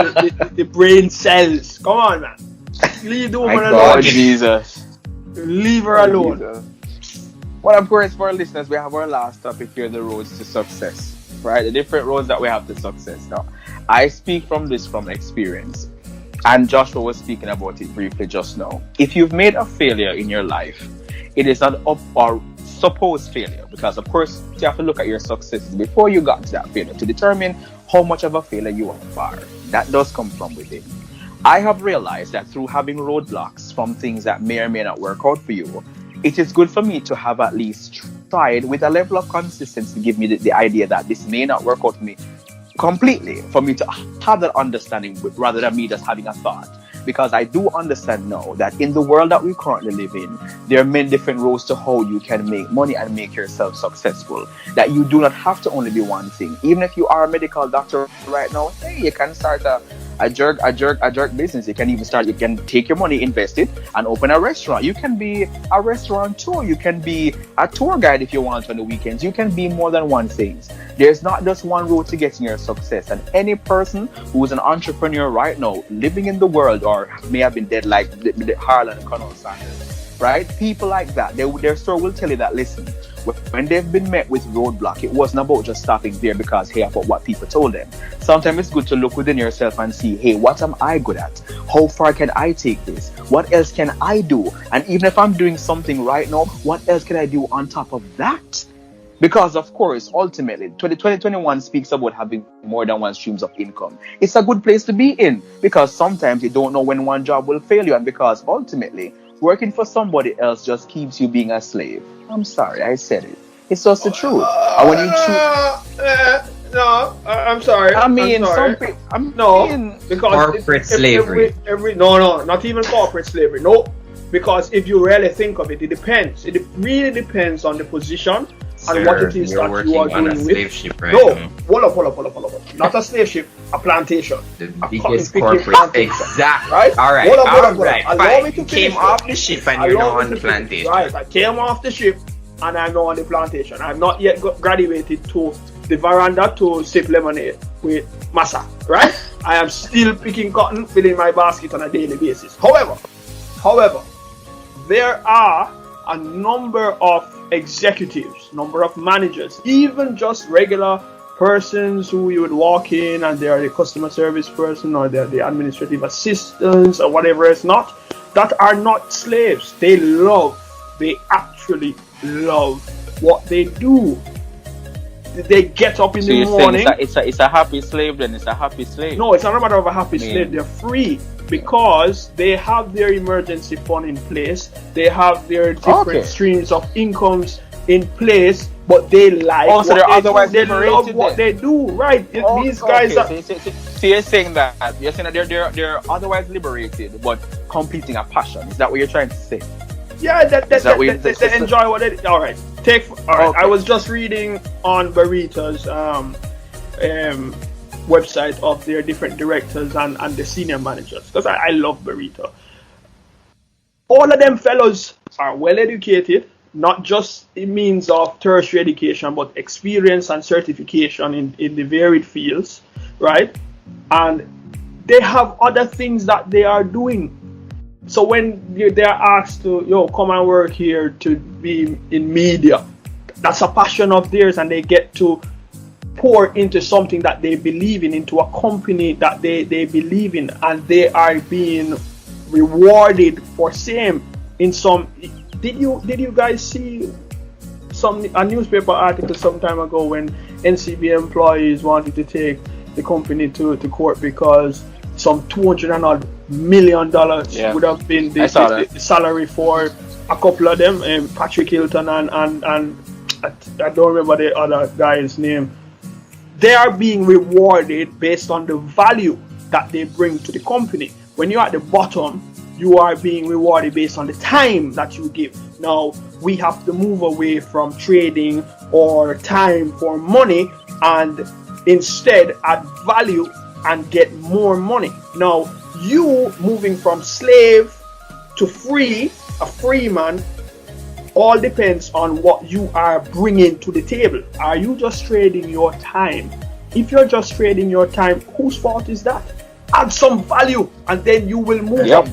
the brain cells. Come on, man. Leave the woman alone. Oh, Jesus. Leave her alone. Jesus. Well, of course, for our listeners, we have our last topic here, the roads to success. Right? The different roads that we have to success. Now, I speak from experience. And Joshua was speaking about it briefly just now. If you've made a failure in your life, it is an up or supposed failure, because of course you have to look at your successes before you got to that failure to determine how much of a failure you are. That does come from within. I have realized that through having roadblocks from things that may or may not work out for you, it is good for me to have at least tried with a level of consistency to give me the idea that this may not work out for me completely, for me to have that understanding rather than me just having a thought. Because I do understand now that in the world that we currently live in, there are many different roads to how you can make money and make yourself successful. That you do not have to only be one thing. Even if you are a medical doctor right now, hey, you can start a jerk business. You can take your money, invest it, and open a restaurant. You can be a restaurateur. You can be a tour guide if you want on the weekends. You can be more than one thing. There's not just one road to getting your success. And any person who is an entrepreneur right now, living in the world, or may have been dead like the Harlan and Colonel Sanders, right? People like that, their story will tell you that, listen, when they've been met with roadblock, it wasn't about just stopping there because, hey, about what people told them. Sometimes it's good to look within yourself and see, hey, what am I good at? How far can I take this? What else can I do? And even if I'm doing something right now, what else can I do on top of that? Because, of course, ultimately, 2021 speaks about having more than one streams of income. It's a good place to be in, because sometimes you don't know when one job will fail you, and because ultimately, working for somebody else just keeps you being a slave. I'm sorry, I said it. It's just the truth. And when you I'm sorry. I mean, because corporate slavery. Not even corporate slavery. No, because if you really think of it, it depends. It really depends on the position. Sir, and what it is that you are doing with. Ship right No, now. Hold up. Not a slave ship, a plantation. The A biggest cotton picking corporate. plantation. Exactly. Right? All right. Hold up. Right. Allow me Fine. to You came finish off the ship and you're now on the plantation. Right. I came off the ship and I'm now on the plantation. I've not yet graduated to the veranda to sip lemonade with massa. Right? I am still picking cotton, filling my basket on a daily basis. However, there are a number of executives, number of managers, even just regular persons who you would walk in and they are the customer service person or they're the administrative assistants or whatever it's not, that are not slaves. They actually love what they do. They get up in the morning. It's a happy slave then? It's a happy slave? No, it's not a matter of a happy slave. They're free because they have their emergency fund in place. They have their different streams of incomes in place, but they like what so they're otherwise they love what they do. Right? These guys are. So you're saying that they're otherwise liberated, but completing a passion. Is that what you're trying to say? Yeah, they enjoy what they do. All right. I was just reading on Barita's website of their different directors and the senior managers, because I love Barita. All of them fellows are well educated, not just in means of tertiary education, but experience and certification in the varied fields, right? And they have other things that they are doing. So when they are asked to come and work here to be in media, that's a passion of theirs, and they get to pour into something that they believe in, into a company that they believe in, and they are being rewarded for same in some. Did you guys see a newspaper article some time ago when NCB employees wanted to take the company to court because some $200 million would have been the salary for a couple of them, Patrick Hilton and I don't remember the other guy's name. They are being rewarded based on the value that they bring to the company. when you're at the bottom, you are being rewarded based on the time that you give. Now, we have to move away from trading or time for money and instead add value and get more money. Now, you moving from slave to free, a free man, all depends on what you are bringing to the table. Are you just trading your time? If you're just trading your time, whose fault is that? Add some value and then you will move up.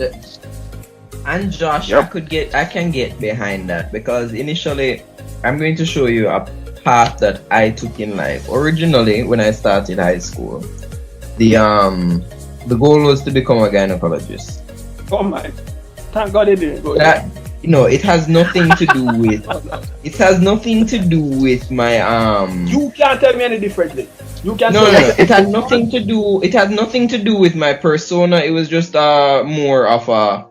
And Josh, I can get behind that, because initially I'm going to show you a path that I took in life. Originally, when I started high school, the goal was to become a gynecologist. Oh my! Thank God it didn't go. It has nothing to do with. It has nothing to do with my You can't tell me any differently. You can't. No. It had nothing to do. It had nothing to do with my persona. It was just more of a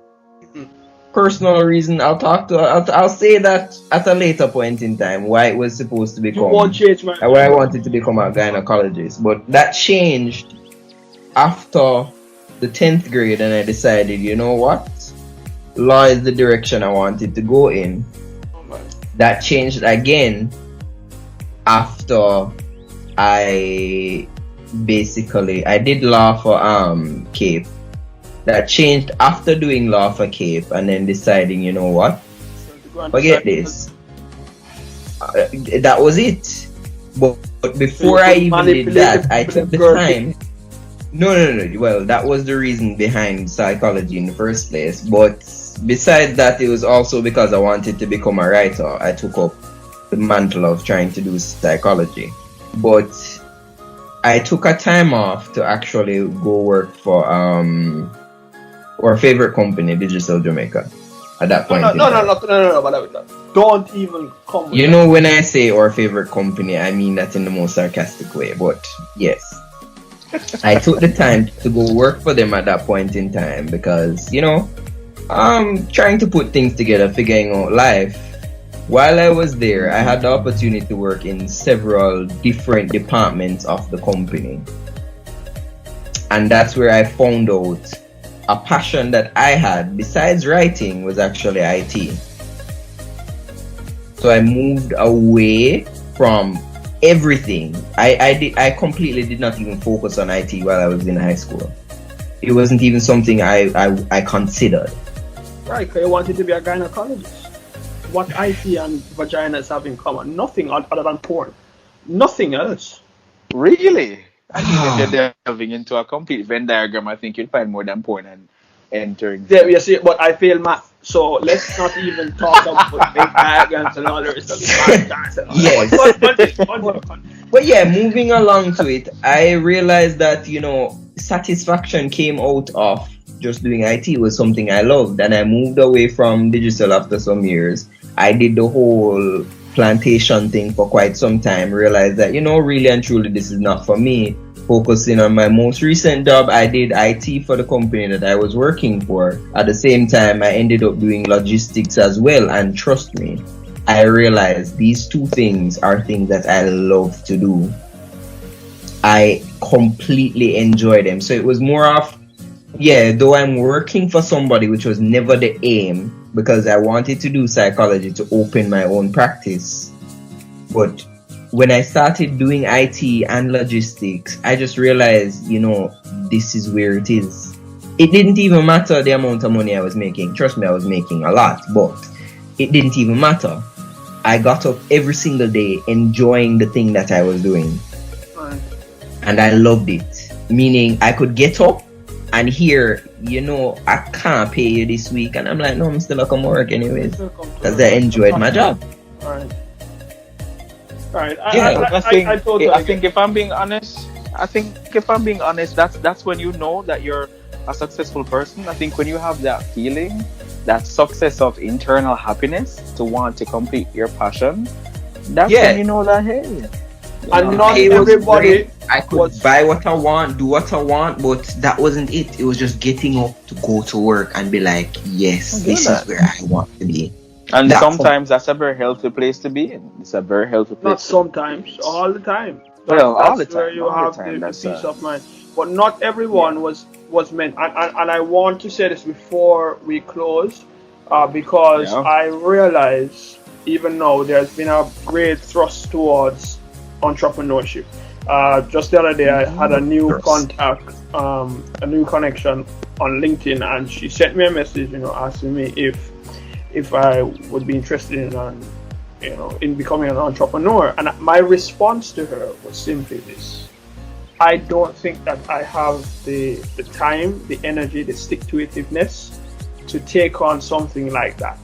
personal reason. I'll say that at a later point in time why it was supposed to become. You won't change my. Why I wanted to become a gynecologist, but that changed after the 10th grade, and I decided, you know what, law is the direction I wanted to go in. That changed again after I did law for Cape. That changed after doing law for Cape and then deciding, you know what, forget this. That was it. But before I even did that, I took the time. No. Well, that was the reason behind psychology in the first place. But besides that, it was also because I wanted to become a writer. I took up the mantle of trying to do psychology. But I took a time off to actually go work for our favorite company, Digital Jamaica, at that point. No, don't even come. You know, when I say our favorite company, I mean that in the most sarcastic way. But yes, I took the time to go work for them at that point in time because, you know, trying to put things together, figuring out life. While I was there, I had the opportunity to work in several different departments of the company. And that's where I found out a passion that I had, besides writing, was actually IT. So I moved away from everything. I completely did not even focus on IT while I was in high school. It wasn't even something I considered. Right, because you wanted to be a gynecologist. What IT and vaginas have in common? Nothing other than porn. Nothing else. Really? I think if you're delving into a complete Venn diagram, I think you'd find more than porn and entering. Yeah, you see, but I fail math. So let's not even talk about Venn diagrams and all the rest of it. Yes. But yeah, moving along to it, I realized that, you know, satisfaction came out of just doing IT was something I loved, and I moved away from digital after some years. I did the whole plantation thing for quite some time, realized that, you know, really and truly this is not for me. Focusing on my most recent job, I did IT for the company that I was working for. At the same time, I ended up doing logistics as well, and trust me, I realized these two things are things that I love to do. I completely enjoy them. So it was more of, yeah, though I'm working for somebody, which was never the aim, because I wanted to do psychology to open my own practice. But when I started doing IT and logistics, I just realized, you know, this is where it is. It didn't even matter the amount of money I was making. Trust me, I was making a lot, but it didn't even matter. I got up every single day enjoying the thing that I was doing. And I loved it. Meaning I could get up and hear, you know, I can't pay you this week, and I'm like, no, I'm still gonna come work anyways, because I enjoyed my job. Right. I think if I'm being honest, that's when you know that you're a successful person. I think when you have that feeling, that success of internal happiness to want to complete your passion, that's when you know that, hey. And not everybody. I could buy what I want, do what I want, but that wasn't it. It was just getting up to go to work and be like, yes, this is where I want to be. And sometimes that's a very healthy place to be in. It's a very healthy place. Not sometimes, all the time. Well, all the time. That's where you have the peace of mind. But not everyone was was meant, and I want to say this before we close, because Yeah. I realize even now there's been a great thrust towards entrepreneurship. Just the other day, I had a new contact, a new connection on LinkedIn, and she sent me a message, asking me if I would be interested in becoming an entrepreneur. And my response to her was simply this: I don't think that I have the time, the energy, the stick-to-itiveness to take on something like that,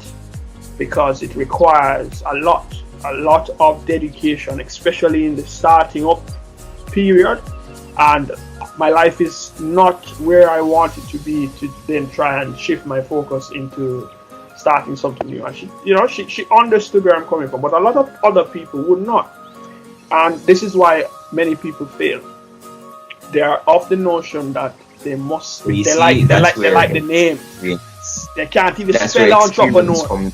because it requires a lot of dedication, especially in the starting up period. And my life is not where I want it to be to then try and shift my focus into starting something new. And she understood where I'm coming from, but a lot of other people would not. And this is why many people fail. They are of the notion that they like the name. Yes. They can't even That's spell where entrepreneur.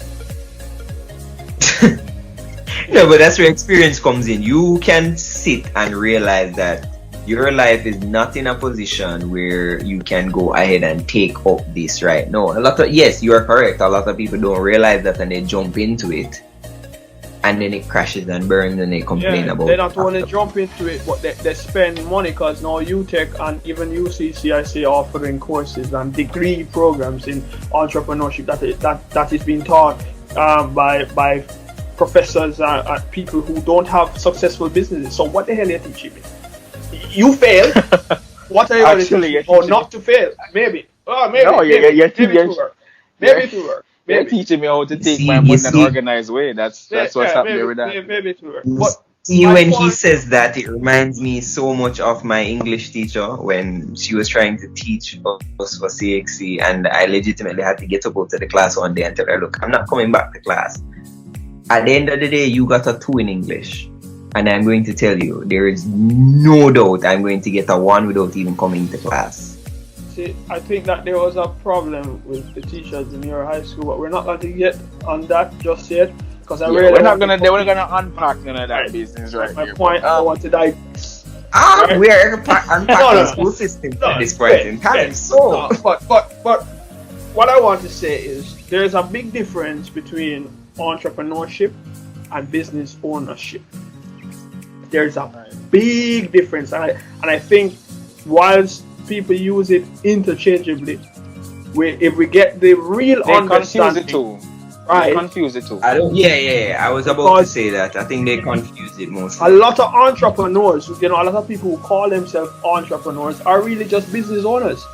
No, but that's where experience comes in. You can sit and realize that your life is not in a position where you can go ahead and take up this right now. Yes, you are correct. A lot of people don't realize that and they jump into it, and then it crashes and burns and they complain about it. They not only jump into it, but they spend money, because now UTech and even UCCIC are offering courses and degree programs in entrepreneurship that is being taught by professors and people who don't have successful businesses. So what the hell are you teaching me? You fail. What are you going to teach me? Or not to fail? Maybe. Oh, maybe. No, maybe to work. Maybe to work. You're teaching me how to take my money in an organized way. That's what's happening with that. Maybe to work. When he says that, it reminds me so much of my English teacher when she was trying to teach us for CXC, and I legitimately had to get up to the class one day and tell her, look, I'm not coming back to class. At the end of the day, you got a 2 in English. And I'm going to tell you, there is no doubt I'm going to get a 1 without even coming to class. See, I think that there was a problem with the teachers in your high school, but we're not going to get on that just yet, because we're not gonna unpack none of that business right my here. Point, I want to die. We're unpacking the school system at this point in time. But what I want to say is there's a big difference between entrepreneurship and business ownership. There's a big difference, and I think whilst people use it interchangeably, if we get the real understanding, they confuse it too. I was about to say that. I think they confuse it mostly. A lot of entrepreneurs, a lot of people who call themselves entrepreneurs are really just business owners,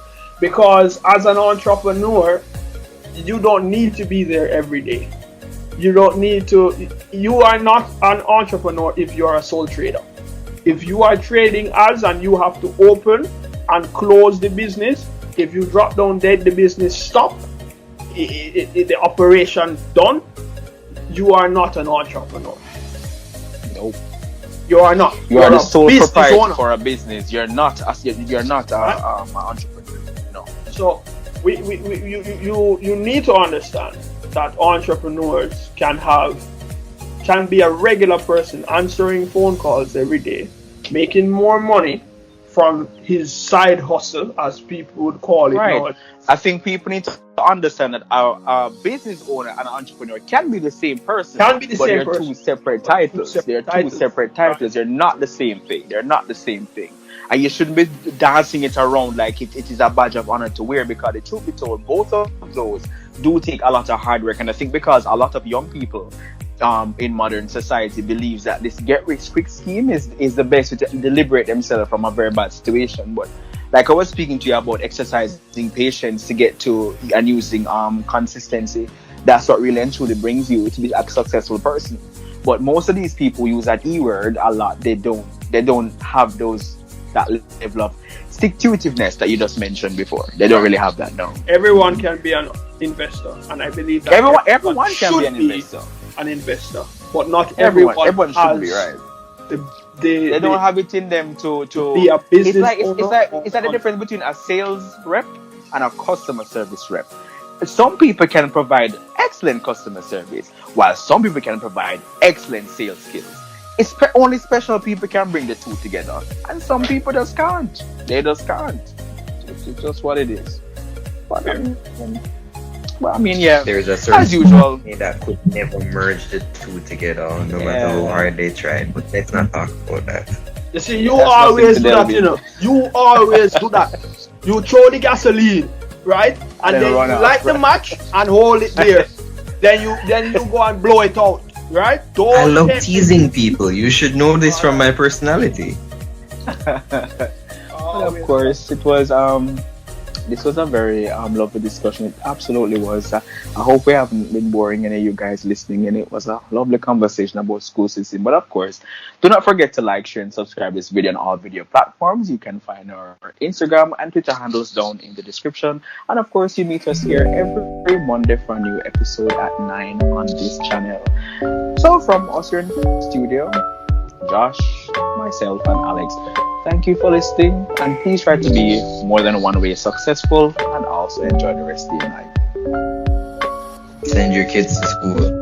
because as an entrepreneur, you don't need to be there every day. You don't need to. You are not an entrepreneur if you are a sole trader. If you are trading as and you have to open and close the business, if you drop down dead, the business stop, the operation done, you are not an entrepreneur. Nope. You are not. You are the sole proprietor for a business. You're not an entrepreneur. No. So you need to understand that entrepreneurs can be a regular person answering phone calls every day, making more money from his side hustle, as people would call it. Right. I think people need to understand that a business owner and an entrepreneur can be the same person. Can be the same person. But they're two separate titles. They're two separate titles. They're not the same thing. They're not the same thing. And you shouldn't be dancing it around like it is a badge of honor to wear, because the truth be told, both of those do take a lot of hard work. And I think because a lot of young people in modern society believes that this get-rich-quick scheme is the best way to liberate themselves from a very bad situation. But like I was speaking to you about exercising patience to get to and using consistency, that's what really and truly brings you to be a successful person. But most of these people use that E word a lot. They don't have that level of stick-to-itiveness that you just mentioned before. They don't really have that now. Everyone can be an investor, and I believe that everyone can be an investor. But not everyone should be, right. They don't have it in them to be a business owner. It's like the difference between a sales rep and a customer service rep. Some people can provide excellent customer service, while some people can provide excellent sales skills. It's only special people can bring the two together, and some people just can't. They just can't. It's just what it is. But, I mean, yeah, There's a as certain usual. company that could never merge the two together, no matter how hard they tried. But let's not talk about that. You see, you That's always nothing do to that, delve you know. You always do that. You throw the gasoline, right? And Then then run you off, light the right? match and hold it there. then you go and blow it out, right? Don't I love tempt teasing people. You should know this from my personality. Well, of course, it was this was a very lovely discussion. It absolutely was. I hope we haven't been boring any of you guys listening, and it was a lovely conversation about school system. But of course, do not forget to like, share, and subscribe this video on all video platforms. You can find our Instagram and Twitter handles down in the description. And of course, you meet us here every Monday for a new episode at 9 on this channel. So from us here in the studio, Josh, myself, and Alex, thank you for listening, and please try to be more than one way successful and also enjoy the rest of your night. Send your kids to school.